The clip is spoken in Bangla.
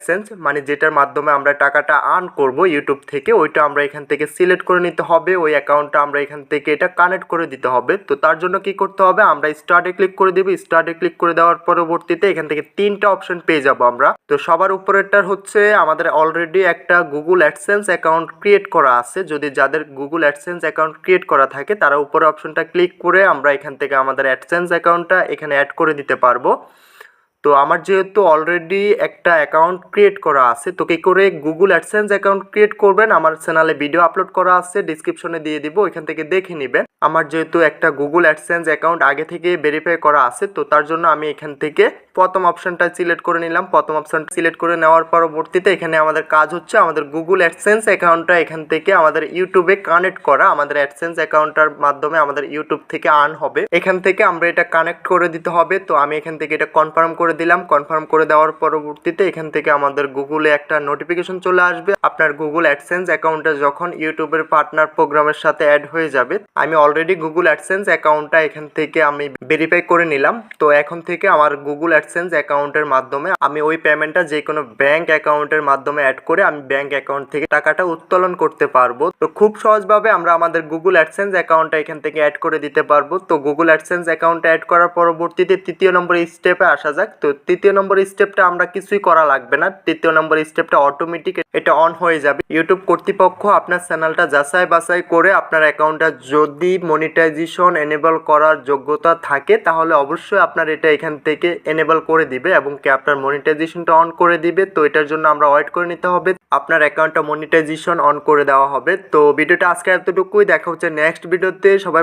অ্যাডসেন্স, মানে যেটার মাধ্যমে আমরা টাকাটা আর্ন করব ইউটিউব থেকে, ওইটা আমরা এখান থেকে সিলেক্ট করে নিতে হবে। ওই অ্যাকাউন্টটা আমরা এখান থেকে এটা কানেক্ট করে দিতে হবে। তো তার জন্য কি করতে হবে, আমরা স্টার্টে ক্লিক করে দিব। স্টার্টে ক্লিক করে দেওয়ার পরবর্তীতে এখান থেকে 3টা অপশন পেয়ে যাব আমরা। তো সবার উপরেরটার হচ্ছে আমাদের অলরেডি একটা গুগল অ্যাডসেন্স অ্যাকাউন্ট ক্রিয়েট করা আছে। যদি যাদের গুগল অ্যাডসেন্স অ্যাকাউন্ট ক্রিয়েট করা থাকে তারা উপরে অপশনটা ক্লিক করে আমরা এখান থেকে আমাদের অ্যাডসেন্স অ্যাকাউন্টটা এখানে অ্যাড করে দিতে পারবো। তো আমার যেহেতু অলরেডি একটা অ্যাকাউন্ট ক্রিয়েট করা আছে, তো কী করে গুগল অ্যাডসেন্স অ্যাকাউন্ট ক্রিয়েট করবেন আমার চ্যানেলে ভিডিও আপলোড করা আছে, ডিসক্রিপশনে দিয়ে দিব, ওইখান থেকে দেখে নেবেন। আমার যেহেতু একটা গুগল অ্যাডসেন্স অ্যাকাউন্ট আগে থেকে ভেরিফাই করা আছে, তো তার জন্য আমি এখান থেকে প্রথম অপশনটা সিলেক্ট করে নিলাম। প্রথম অপশন সিলেক্ট করে নেওয়ার পরবর্তীতে এখানে আমাদের কাজ হচ্ছে আমাদের গুগল অ্যাডসেন্স অ্যাকাউন্টটা এখান থেকে আমাদের ইউটিউবে কানেক্ট করা। আমাদের অ্যাডসেন্স অ্যাকাউন্টটার মাধ্যমে আমাদের ইউটিউব থেকে আর্ন হবে, এখান থেকে আমরা এটা কানেক্ট করে দিতে হবে। তো আমি এখান থেকে এটা কনফার্ম করে দিলাম। কনফার্ম করে দেওয়ার পরবর্তীতে এখান থেকে আমাদের গুগলে একটা নোটিফিকেশন চলে আসবে আপনার গুগল অ্যাডসেন্স অ্যাকাউন্টটা যখন ইউটিউবের পার্টনার প্রোগ্রামের সাথে অ্যাড হয়ে যাবে। আমি অলরেডি গুগল অ্যাডসেন্স অ্যাকাউন্টটা এখান থেকে আমি ভেরিফাই করে নিলাম। তো এখন থেকে আমার গুগল অ্যাডসেন্স অ্যাকাউন্টের মাধ্যমে আমি ওই পেমেন্টটা যে কোনো ব্যাংক অ্যাকাউন্টের মাধ্যমে অ্যাড করে আমি ব্যাংক অ্যাকাউন্ট থেকে টাকাটা উত্তোলন করতে পারবো। তো খুব সহজভাবে আমরা আমাদের গুগল অ্যাডসেন্স অ্যাকাউন্টটা এখান থেকে অ্যাড করে দিতে পারবো। তো গুগল অ্যাডসেন্স অ্যাকাউন্টটা অ্যাড করার পরবর্তীতে তৃতীয় নম্বর স্টেপে আসা যাক। তো তৃতীয় নম্বর স্টেপটা আমরা কিছুই করা লাগবে না। তৃতীয় নম্বর স্টেপটা অটোমেটিক এটা অন হয়ে যাবে। ইউটিউব কর্তৃপক্ষ আপনার চ্যানেলটা যাচাই বাছাই করে আপনার অ্যাকাউন্টটা যদি মনিটাইজেশন এনেবল করার যোগ্যতা থাকে তাহলে অবশ্যই আপনার এটা এখান থেকে এনেবল করে দিবে এবং কি আপনার মনিটাইজেশনটা অন করে দিবে। তো এটার জন্য আমরা ওয়েট করে নিতে হবে, আপনার অ্যাকাউন্টটা মনিটাইজেশন অন করে দেওয়া হবে। তো ভিডিওটা আজকে এতটুকুই, দেখা হচ্ছে নেক্সট ভিডিওতে। সবাই